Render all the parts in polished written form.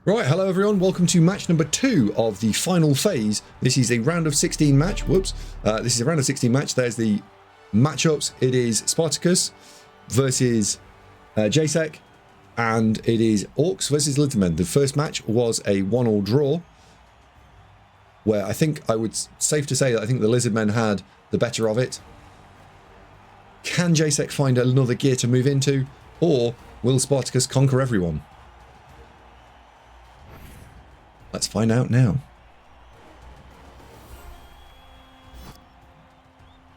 Right, hello everyone, welcome to match number 2 of the final phase. This is a round of 16 match, this is a round of 16 match. There's the matchups. It is Spartakus versus Jacek, and it is Orcs versus Lizardmen. The first match was a 1-1 draw, where I think safe to say that I think the Lizardmen had the better of it. Can Jacek find another gear to move into, or will Spartakus conquer everyone? Let's find out now.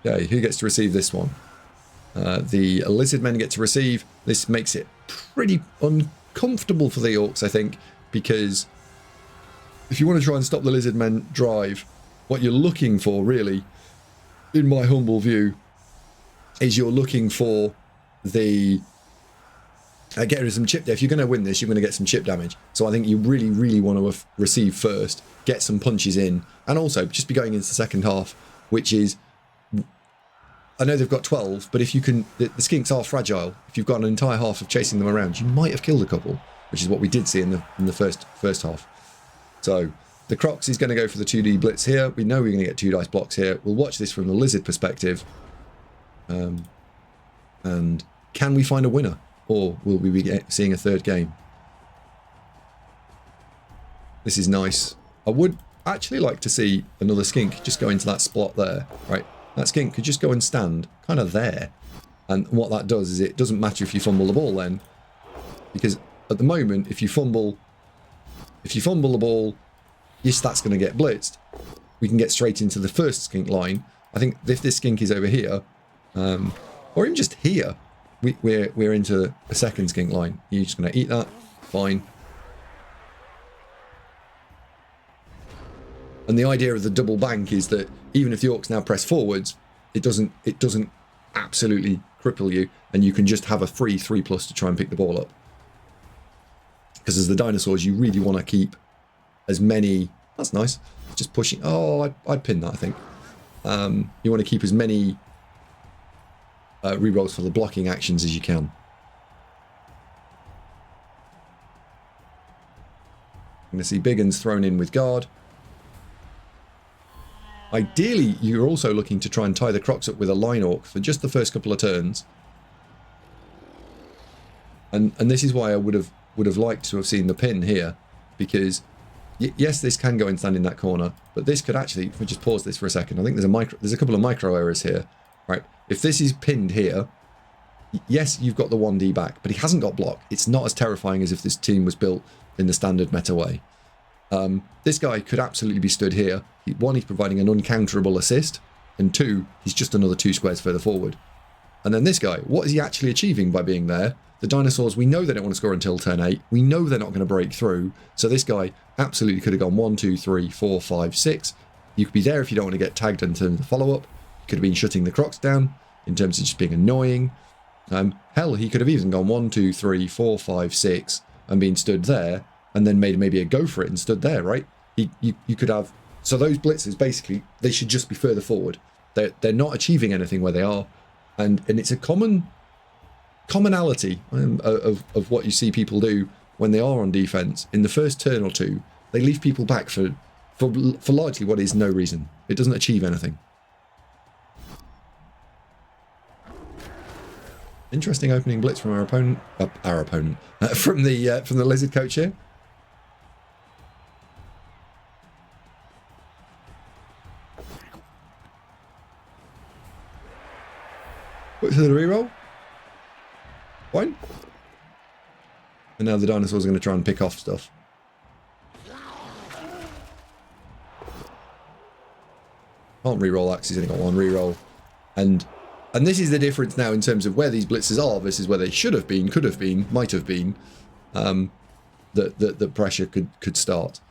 Okay, who gets to receive this one? The Lizardmen get to receive. This makes it pretty uncomfortable for the Orcs, I think, because if you want to try and stop the Lizardmen drive, what you're looking for, really, in my humble view, is you're looking for the... get rid of some chip. If you're going to win this, you're going to get some chip damage. So I think you really, really want to receive first, get some punches in, and also just be going into the second half, which is, I know they've got 12, but if you can, the skinks are fragile. If you've got an entire half of chasing them around, you might have killed a couple, which is what we did see in the first half. So the Crocs is going to go for the 2D blitz here. We know we're going to get 2 dice blocks here. We'll watch this from the Lizard perspective. And can we find a winner? Or will we be seeing a third game? This is nice. I would actually like to see another skink just go into that spot there, right? That skink could just go and stand kind of there. And what that does is it doesn't matter if you fumble the ball then, because at the moment, if you fumble the ball, yes, that's going to get blitzed. We can get straight into the first skink line. I think if this skink is over here, or even just here, we're into a second skink line. You're just going to eat that. Fine. And the idea of the double bank is that even if the Orcs now press forwards, it doesn't absolutely cripple you, and you can just have a free 3+ to try and pick the ball up. Because as the dinosaurs, you really want to keep as many... That's nice. Just pushing... Oh, I'd pin that, I think. You want to keep as many... rerolls for the blocking actions as you can. I'm going to see big uns thrown in with guard. Ideally, you're also looking to try and tie the Crocs up with a line orc for just the first couple of turns. And this is why I would have liked to have seen the pin here, because yes, this can go and stand in that corner, but this could actually, if we just pause this for a second, I think there's a couple of micro errors here. Right, if this is pinned here, yes, you've got the 1D back, but he hasn't got block. It's not as terrifying as if this team was built in the standard meta way. This guy could absolutely be stood here. One, he's providing an uncounterable assist, and 2, he's just another 2 squares further forward. And then this guy, what is he actually achieving by being there? The dinosaurs, we know they don't want to score until turn 8. We know they're not going to break through. So this guy absolutely could have gone 1, 2, 3, 4, 5, 6. You could be there if you don't want to get tagged in terms of the follow-up. Could have been shutting the Crocs down in terms of just being annoying. Hell, he could have even gone 1, 2, 3, 4, 5, 6 and been stood there, and then made maybe a go for it and stood there, right? You could have... So those blitzes, basically, they should just be further forward. They're not achieving anything where they are. And it's a commonality of what you see people do when they are on defense. In the first turn or two, they leave people back for largely what is no reason. It doesn't achieve anything. Interesting opening blitz from our opponent. From the Lizard coach here. What's the reroll? Fine. And now the dinosaurs are going to try and pick off stuff. Can't reroll that because he's only got 1 reroll. And this is the difference now in terms of where these blitzes are versus where they should have been, could have been, might have been. That pressure could start.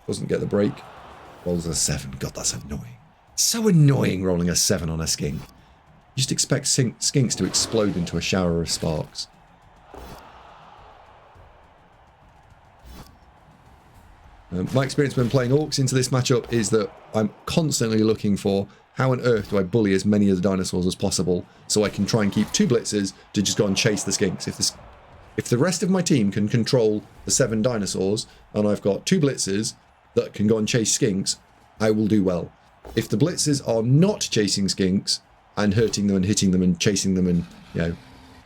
Doesn't get the break. Rolls a 7. God, that's annoying. So annoying rolling a 7 on a skink. You just expect skinks to explode into a shower of sparks. My experience when playing Orcs into this matchup is that I'm constantly looking for how on earth do I bully as many of the dinosaurs as possible so I can try and keep 2 blitzers to just go and chase the skinks. If the rest of my team can control the 7 dinosaurs and I've got 2 blitzers that can go and chase skinks, I will do well. If the blitzers are not chasing skinks and hurting them and hitting them and chasing them and, you know,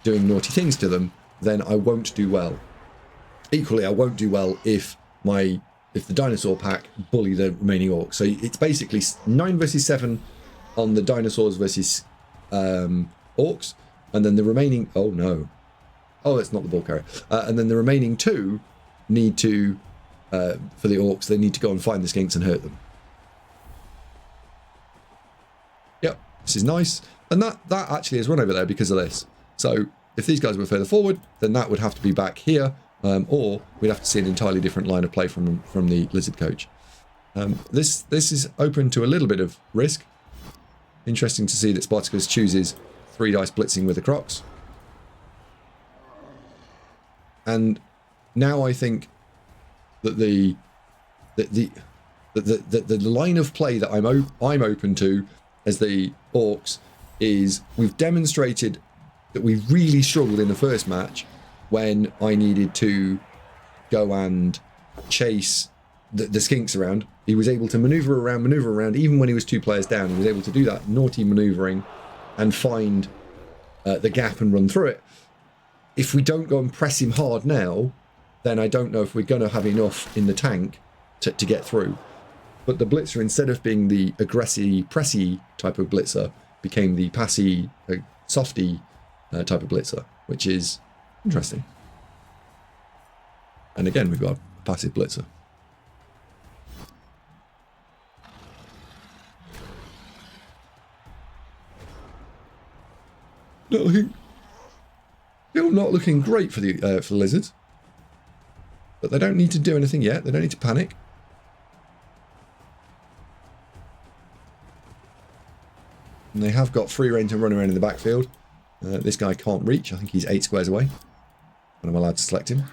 doing naughty things to them, then I won't do well. Equally, I won't do well if the dinosaur pack bully the remaining orcs. So it's basically 9 versus 7 on the dinosaurs versus orcs, and then the remaining... Oh, no. Oh, it's not the ball carrier. And then the remaining 2 need to... for the orcs, they need to go and find the skinks and hurt them. Yep, this is nice. And that actually has run over there because of this. So if these guys were further forward, then that would have to be back here, or we'd have to see an entirely different line of play from the lizard coach. This is open to a little bit of risk. Interesting to see that Spartakus chooses 3 dice blitzing with the Crocs. And now I think that the line of play that I'm open to as the Orcs is we've demonstrated that we really struggled in the first match when I needed to go and chase the skinks around. He was able to maneuver around, even when he was 2 players down. He was able to do that naughty maneuvering and find the gap and run through it. If we don't go and press him hard now, then I don't know if we're going to have enough in the tank to get through. But the blitzer, instead of being the aggressive, pressy type of blitzer, became the passy, softy type of blitzer, which is interesting. And again, we've got a passive blitzer. Still not looking great for the lizards, but they don't need to do anything yet. They don't need to panic. And they have got free rein to run around in the backfield. This guy can't reach. I think he's 8 squares away. And I'm allowed to select him.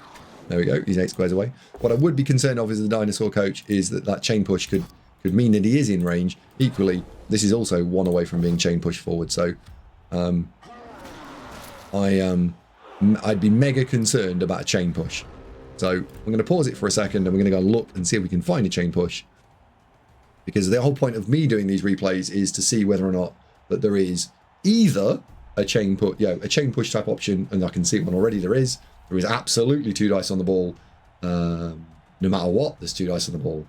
There we go. He's 8 squares away. What I would be concerned of as the dinosaur coach is that chain push could mean that he is in range. Equally, this is also 1 away from being chain pushed forward. So I'd be mega concerned about a chain push. So I'm going to pause it for a second and we're going to go look and see if we can find a chain push. Because the whole point of me doing these replays is to see whether or not that there is either a chain push type option, and I can see one already. There is absolutely 2 dice on the ball. No matter what, there's 2 dice on the ball.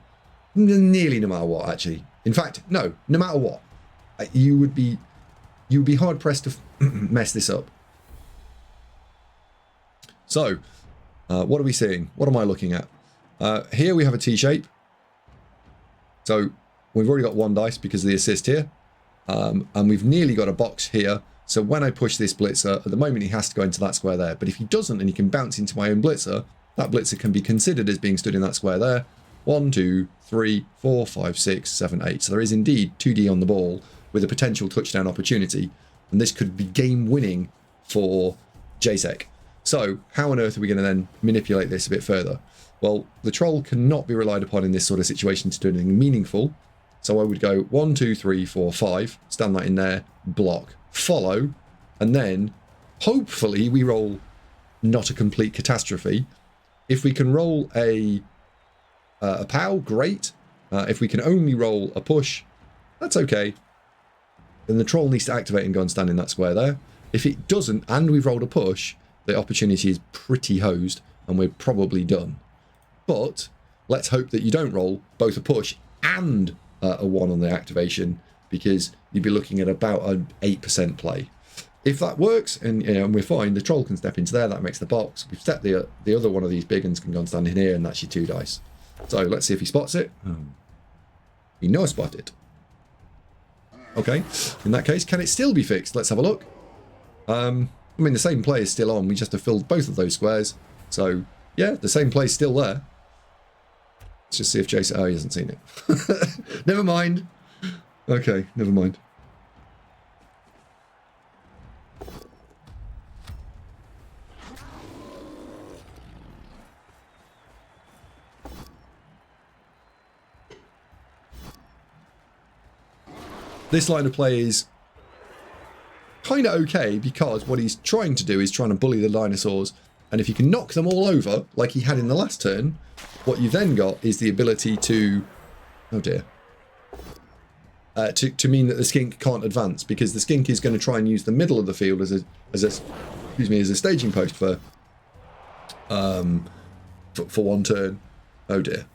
Nearly no matter what, actually. In fact, no matter what, you would be hard pressed to mess this up. So, what are we seeing? What am I looking at? Here we have a T shape. So we've already got 1 dice because of the assist here. And we've nearly got a box here. So when I push this blitzer, at the moment he has to go into that square there. But if he doesn't and he can bounce into my own blitzer, that blitzer can be considered as being stood in that square there. 1, 2, 3, 4, 5, 6, 7, 8. So there is indeed 2D on the ball with a potential touchdown opportunity. And this could be game winning for Jacek. So how on earth are we going to then manipulate this a bit further? Well, the troll cannot be relied upon in this sort of situation to do anything meaningful. So I would go 1, 2, 3, 4, 5, stand that in there, block, follow, and then hopefully we roll not a complete catastrophe. If we can roll a POW, great. If we can only roll a push, that's okay. Then the troll needs to activate and go and stand in that square there. If it doesn't, and we've rolled a push, the opportunity is pretty hosed, and we're probably done. But let's hope that you don't roll both a push and a 1 on the activation, because you'd be looking at about an 8% play. If that works and we're fine, the troll can step into there. That makes the box. We've stepped the other one of these big ones can go and stand in here, and that's your 2 dice. So let's see if he spots it. He no spot it. Okay, in that case, can it still be fixed? Let's have a look. I mean, the same play is still on. We just have filled both of those squares. So yeah, the same play's still there. Let's just see if Jason... Oh, he hasn't seen it. Never mind. Okay, never mind. this line of play is kind of okay because what he's trying to do is trying to bully the dinosaurs, and if you can knock them all over like he had in the last turn, what you then got is the ability to, oh dear, to mean that the skink can't advance, because the skink is going to try and use the middle of the field as a staging post for one turn. Oh dear.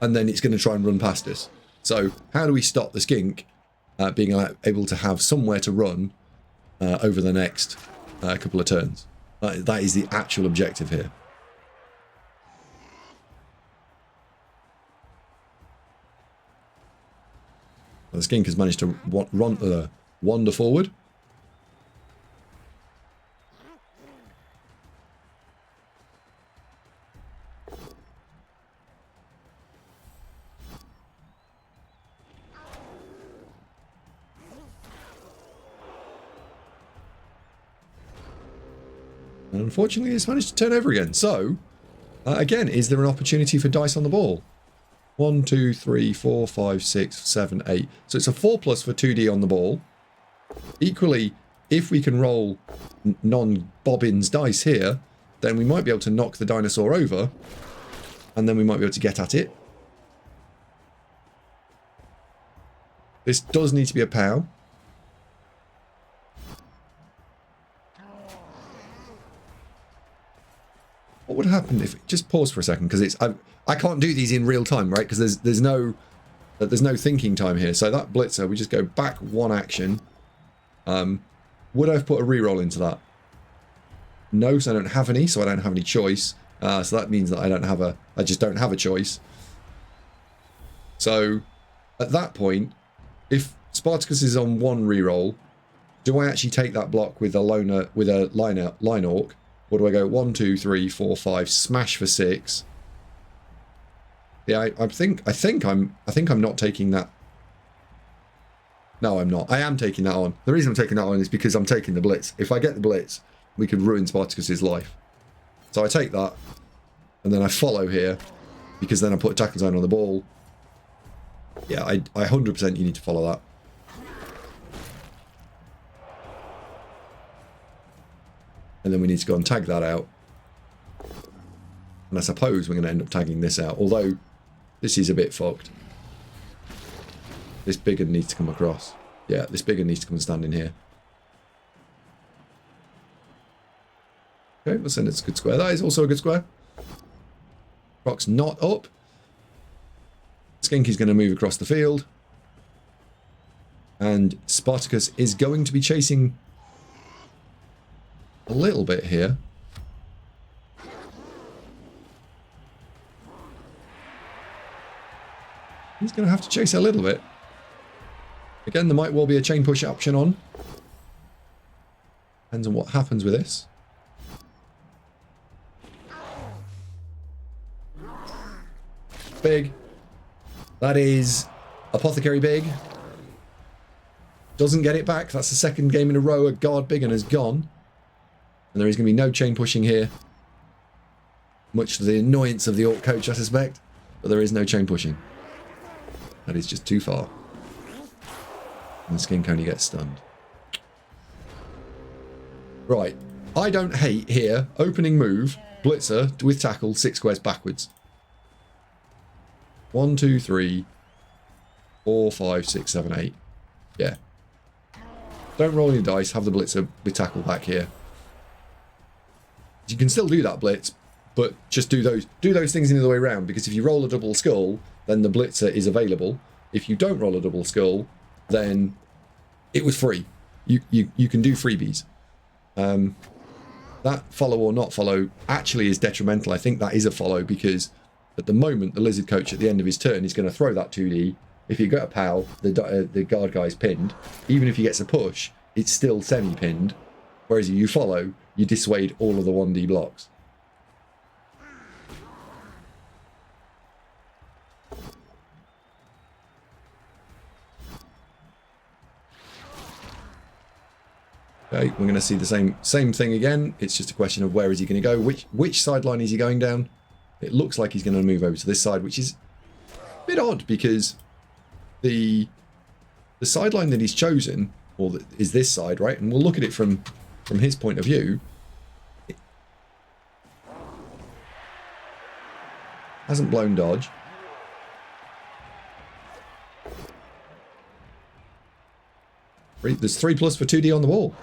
And then it's going to try and run past us. So how do we stop the skink being able to have somewhere to run over the next couple of turns? That is the actual objective here. The skink has managed to wander forward. And unfortunately, it's managed to turn over again. So, again, is there an opportunity for dice on the ball? 1, 2, 3, 4, 5, 6, 7, 8. So it's a 4+ for 2D on the ball. Equally, if we can roll non-bobbins dice here, then we might be able to knock the dinosaur over, and then we might be able to get at it. This does need to be a POW. What would happen if just pause for a second, because it's I can't do these in real time, right? Because there's no thinking time here. So that blitzer, we just go back one action. Would I have put a reroll into that? No, so I don't have any, so I don't have any choice. So that means that I just don't have a choice. So at that point, if Spartakus is on one reroll, do I actually take that block with a line orc? Or do I go 1, 2, 3, 4, 5, smash for 6? Yeah, I think I'm not taking that. No, I'm not. I am taking that on. The reason I'm taking that on is because I'm taking the blitz. If I get the blitz, we could ruin Spartakus's life. So I take that, and then I follow here, because then I put a tackle zone on the ball. Yeah, I 100% you need to follow that. And then we need to go and tag that out. And I suppose we're going to end up tagging this out. Although, this is a bit fucked. This big one needs to come across. Yeah, this big one needs to come and stand in here. Okay, we'll send it to a good square. That is also a good square. Rock's not up. Skinky's going to move across the field. And Spartacus is going to be chasing a little bit here. He's going to have to chase a little bit. Again, there might well be a chain push option on. Depends on what happens with this. Big. That is Apothecary big. Doesn't get it back. That's the second game in a row. A guard big and has gone. And there is going to be no chain pushing here. Much to the annoyance of the Orc coach, I suspect. But there is no chain pushing. That is just too far. And the skink only gets stunned. Right. I don't hate here. Opening move. Blitzer with tackle. 6 squares backwards. 1, 2, 3, 4, 5, 6, 7, 8. Yeah. Don't roll any dice. Have the blitzer with tackle back here. You can still do that blitz, but just do those things in the other way around, because if you roll a double skull, then the blitzer is available. If you don't roll a double skull, then it was free. You can do freebies. That follow or not follow actually is detrimental. I think that is a follow, because at the moment the lizard coach at the end of his turn is going to throw that 2D. If you get a POW, the guard guy's pinned. Even if he gets a push, it's still semi-pinned. Whereas if you follow, you dissuade all of the 1D blocks. Okay, we're going to see the same thing again. It's just a question of where is he going to go. Which sideline is he going down? It looks like he's going to move over to this side, which is a bit odd because the sideline that he's chosen, or that is this side, right? And we'll look at it from his point of view. It hasn't blown dodge. There's 3+ for 2D on the wall.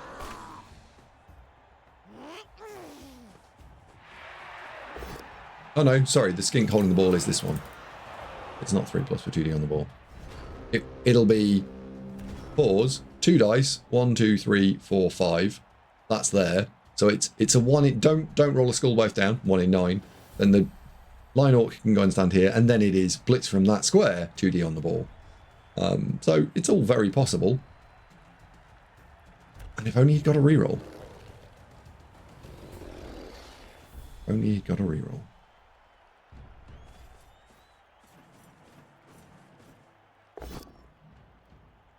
Oh no, sorry, the skink holding the ball is this one. It's not 3+ for 2D on the ball. It'll be 4s, 2 dice, 1, 2, 3, 4, 5. That's there. So it's a 1 in, don't roll a skull both down, 1 in 9. Then the line orc can go and stand here, and then it is blitz from that square, 2D on the ball. So it's all very possible. And if only he'd got a reroll. Only he'd got a reroll.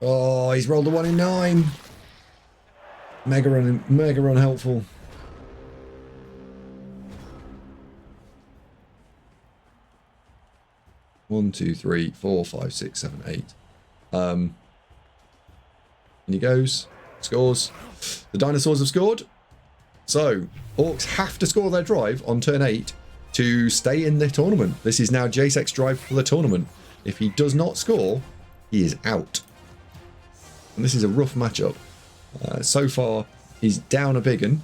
Oh, he's rolled a 1 in 9. Mega unhelpful. One, 2, 3, 4, 5, 6, 7, 8. And he goes. Scores. The dinosaurs have scored. So, Orcs have to score their drive on turn 8 to stay in the tournament. This is now Jacek's drive for the tournament. If he does not score, he is out. And this is a rough matchup. So far, he's down a big one,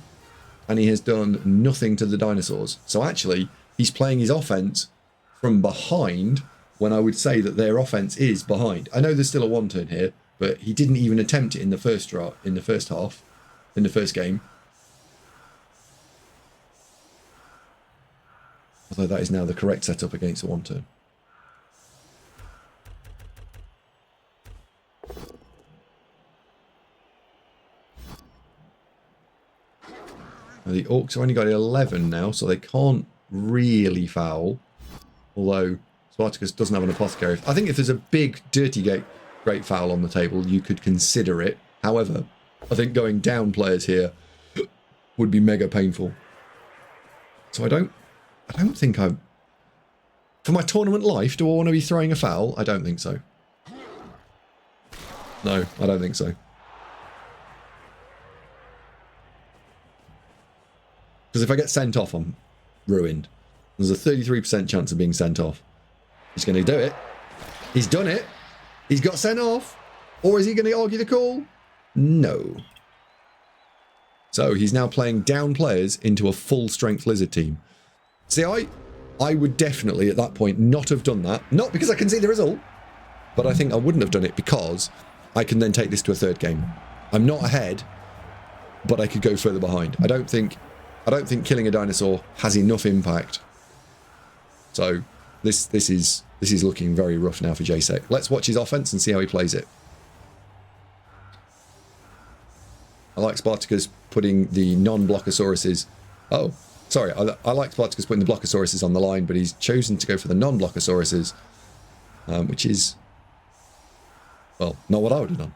and he has done nothing to the dinosaurs. So actually, he's playing his offense from behind, when I would say that their offense is behind. I know there's still a 1 turn here, but he didn't even attempt it in the first half, in the first game. Although that is now the correct setup against a 1 turn. Now the Orcs have only got 11 now, so they can't really foul. Although Spartakus doesn't have an apothecary. I think if there's a big dirty great foul on the table, you could consider it. However, I think going down players here would be mega painful. So I don't think for my tournament life, do I want to be throwing a foul? I don't think so. No, I don't think so. Because if I get sent off, I'm ruined. There's a 33% chance of being sent off. He's going to do it. He's done it. He's got sent off. Or is he going to argue the call? No. So he's now playing down players into a full strength lizard team. See, I would definitely at that point not have done that. Not because I can see the result, but I think I wouldn't have done it because I can then take this to a third game. I'm not ahead, but I could go further behind. I don't think killing a dinosaur has enough impact. So this is looking very rough now for Jacek. Let's watch his offense and see how he plays it. I like Spartakus putting the non-Blockosauruses. Oh, sorry. I like Spartakus putting the Blockosauruses on the line, but he's chosen to go for the non-Blockosauruses, which is, well, not what I would have done.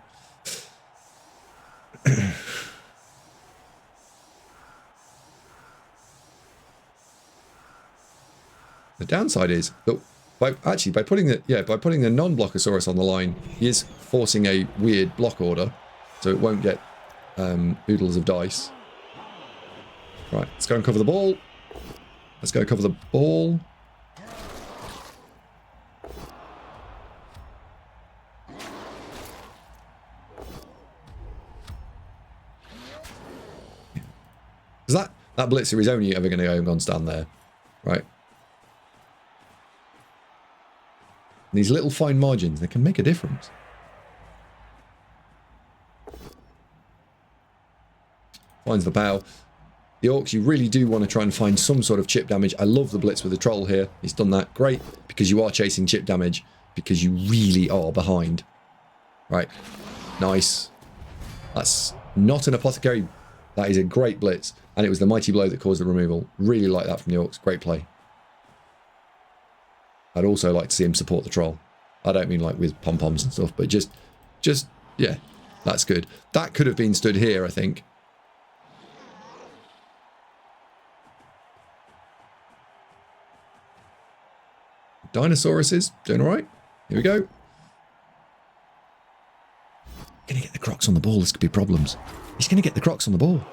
The downside is that by putting the non-Blockosaurus on the line, he is forcing a weird block order, so it won't get oodles of dice. Right, let's go and cover the ball. Let's go cover the ball. Because that blitzer is only ever going to go and stand there, right? And these little fine margins, they can make a difference. Finds the bow. The Orcs, you really do want to try and find some sort of chip damage. I love the blitz with the troll here. He's done that. Great, because you are chasing chip damage, because you really are behind. Right. Nice. That's not an apothecary. That is a great blitz. And it was the mighty blow that caused the removal. Really like that from the Orcs. Great play. I'd also like to see him support the troll. I don't mean like with pom-poms and stuff, but just, yeah, that's good. That could have been stood here, I think. Dinosauruses, doing all right. Here we go. Going to get the Crocs on the ball. This could be problems. He's going to get the Crocs on the ball.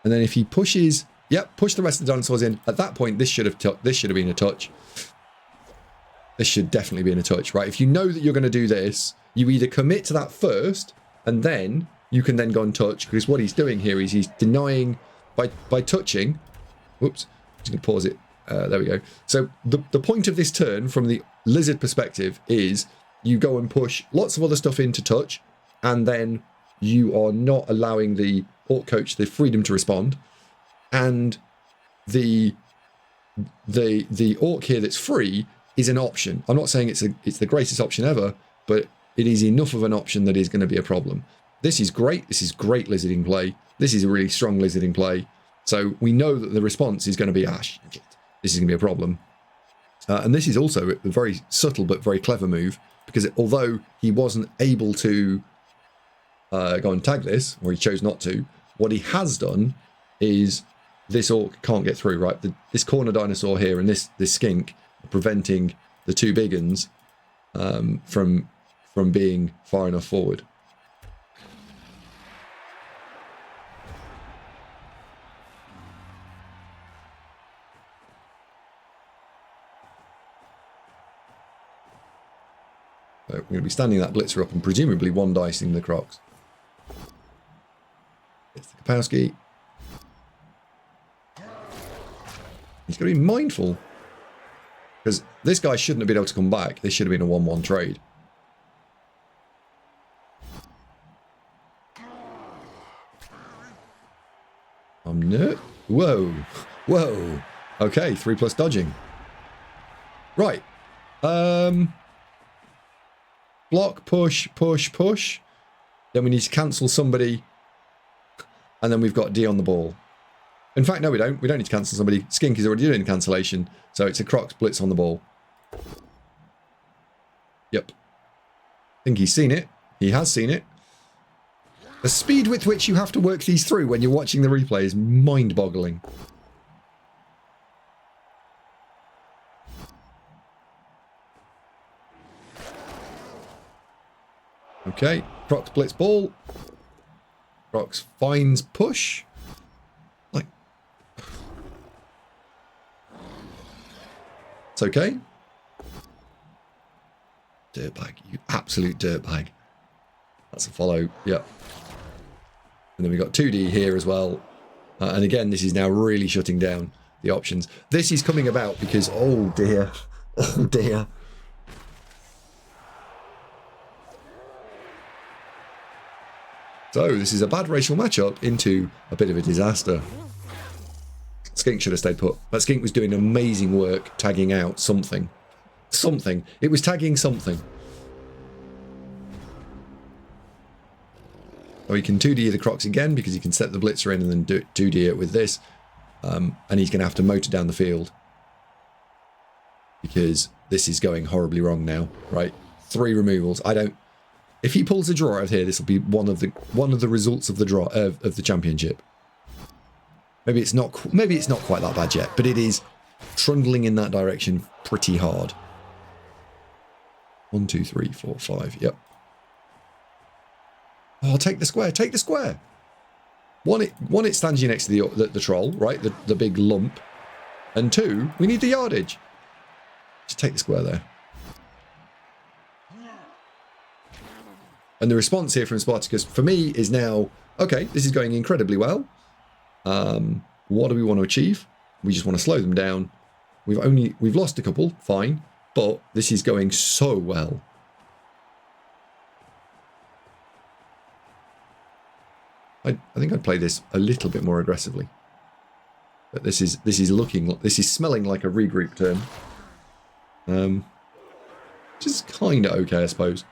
And then if he pushes, yep, push the rest of the dinosaurs in. At that point, this should have been a touch. This should definitely be in a touch, right? If you know that you're going to do this, you either commit to that first, and then you can then go and touch, because what he's doing here is he's denying by touching. Whoops, I'm just going to pause it. There we go. So the point of this turn from the lizard perspective is you go and push lots of other stuff into touch, and then you are not allowing the orc coach the freedom to respond, and the orc here that's free is an option. I'm not saying it's the greatest option ever, but it is enough of an option that is going to be a problem. This is great. This is great lizarding play. This is a really strong lizarding play. So we know that the response is going to be, shit, this is going to be a problem. And this is also a very subtle but very clever move, because although he wasn't able to go and tag this, or he chose not to, what he has done is this orc can't get through, right? This corner dinosaur here and this skink are preventing the two big uns from being far enough forward. So we're going to be standing that blitzer up and presumably one dicing the Crocs. It's the Kapowski. He's got to be mindful, because this guy shouldn't have been able to come back. This should have been a 1-1 trade. Whoa. Whoa. Okay, 3+ dodging. Right. Block, push. Then we need to cancel somebody. And then we've got D on the ball. In fact, no, we don't. We don't need to cancel somebody. Skink is already doing the cancellation. So it's a Crocs blitz on the ball. Yep. I think he's seen it. He has seen it. The speed with which you have to work these through when you're watching the replay is mind-boggling. Okay, Crocs blitz ball. Crocs finds push. Like, it's okay. Dirtbag, you absolute dirtbag. That's a follow, yep. And then we've got 2D here as well. And again, this is now really shutting down the options. This is coming about because, oh dear. Oh dear. So this is a bad racial matchup into a bit of a disaster. Skink should have stayed put. That Skink was doing amazing work tagging out something. Something. It was tagging something. So he can 2D the Crocs again because he can set the blitzer in and then 2D it with this. And he's going to have to motor down the field, because this is going horribly wrong now, right? 3 removals. If he pulls a draw out here, this will be one of the results of the draw of the championship. Maybe it's not quite that bad yet, but it is trundling in that direction pretty hard. 1, 2, 3, 4, 5. Yep. Oh, take the square. Take the square. One, it stands you next to the troll, right? The big lump. And 2, we need the yardage. Just take the square there. And the response here from Spartakus, for me, is now, okay, this is going incredibly well. What do we want to achieve? We just want to slow them down. We've lost a couple, fine. But this is going so well. I think I'd play this a little bit more aggressively. But this is smelling like a regroup turn. Which is kind of okay, I suppose.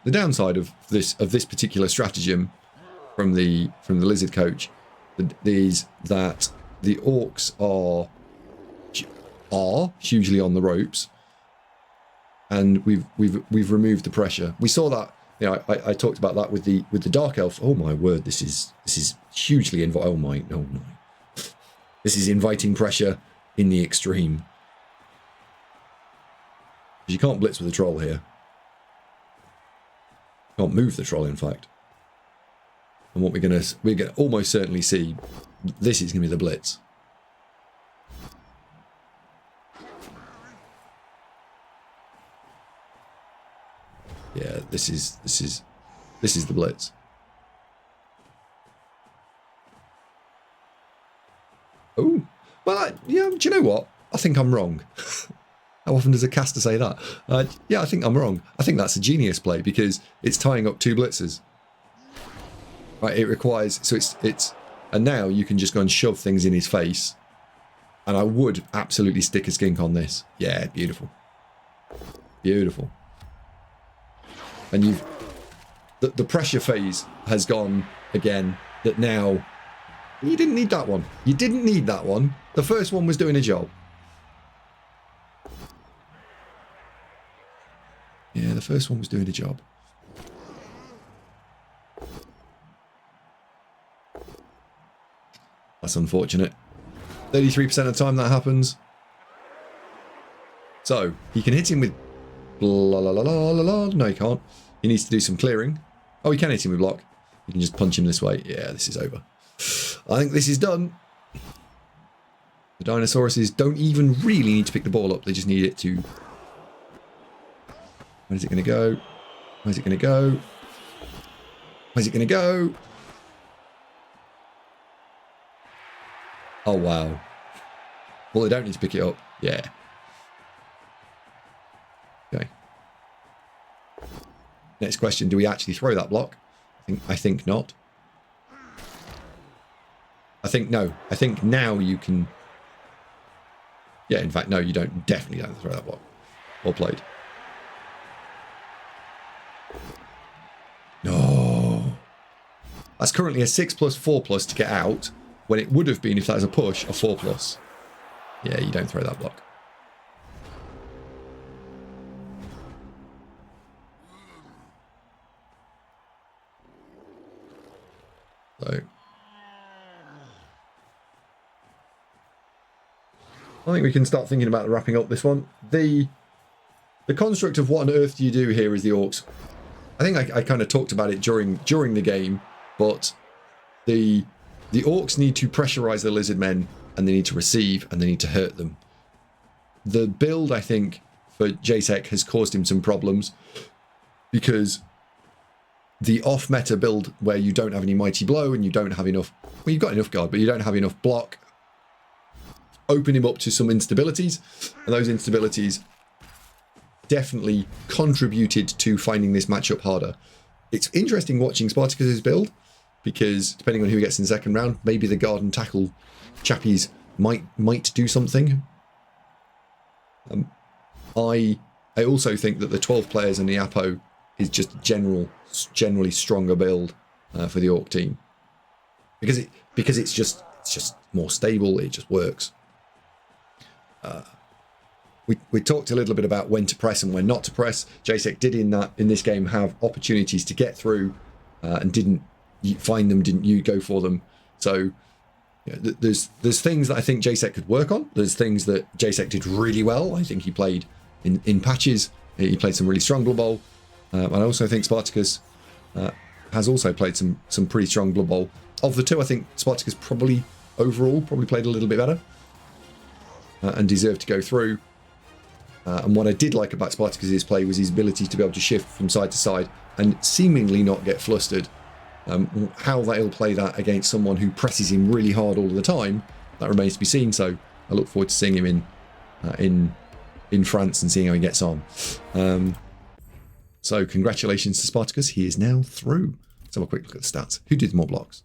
The downside of this particular stratagem from the lizard coach is that the orcs are hugely on the ropes, and we've removed the pressure. We saw that. You know, I talked about that with the dark elf. Oh my word, this is hugely oh my. This is inviting pressure. in the extreme. You can't blitz with a troll here. Can't move the troll, in fact. And what we're going to almost certainly see, this is going to be the blitz. Yeah, this is the blitz. Oh, well, yeah. Do you know what? I think I'm wrong. How often does a caster say that? Yeah, I think I'm wrong. I think that's a genius play because it's tying up 2 blitzers. Right, it requires, so it's, and now you can just go and shove things in his face. And I would absolutely stick a skink on this. Yeah, beautiful. Beautiful. And the pressure phase has gone again, that now, you didn't need that one. You didn't need that one. The first one was doing a job. Yeah, the first one was doing a job. That's unfortunate. 33% of the time that happens. So, he can hit him with... La la la la la la. No, he can't. He needs to do some clearing. Oh, he can hit him with block. You can just punch him this way. Yeah, this is over. I think this is done. The Dinosauruses don't even really need to pick the ball up. They just need it to... Where's it going to go? Where's it going to go? Where's it going to go? Oh, wow. Well, they don't need to pick it up. Yeah. Okay. Next question. Do we actually throw that block? I think not. I think no. I think now you can... Yeah, in fact, no, you don't. Definitely don't throw that block. Well played. No. That's currently a 6+, 4+ to get out, when it would have been, if that was a push, a 4+. Yeah, you don't throw that block. So... I think we can start thinking about wrapping up this one. The construct of what on earth do you do here is the Orcs. I think I kind of talked about it during the game, but the Orcs need to pressurize the Lizardmen, and they need to receive, and they need to hurt them. The build, I think, for Jacek has caused him some problems, because the off-meta build where you don't have any Mighty Blow and you don't have enough... Well, you've got enough guard, but you don't have enough block, open him up to some instabilities, and those instabilities definitely contributed to finding this matchup harder. It's interesting watching Spartakus' build, because depending on who gets in the second round, maybe the guard and tackle chappies might do something. I also think that the 12 players in the Apo is just generally stronger build for the Orc team, because it's just more stable. It just works. We talked a little bit about when to press and when not to press. Jacek did in this game have opportunities to get through and didn't find them, didn't you go for them. So you know, there's things that I think Jacek could work on. There's things that Jacek did really well. I think he played in patches. He played some really strong Blood Bowl. And I also think Spartakus has also played some pretty strong Blood Bowl. Of the two, I think Spartakus overall played a little bit better and deserved to go through. And what I did like about Spartakus' play was his ability to be able to shift from side to side and seemingly not get flustered. How he'll play that against someone who presses him really hard all the time, that remains to be seen. So I look forward to seeing him in France and seeing how he gets on. So congratulations to Spartakus. He is now through. Let's have a quick look at the stats. Who did more blocks?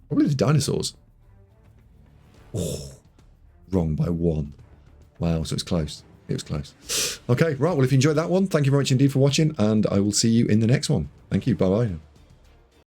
Probably the dinosaurs. Oh, wrong by 1. Wow, so it's close. It was close. Okay, right. Well, if you enjoyed that one, thank you very much indeed for watching, and I will see you in the next one. Thank you. Bye-bye.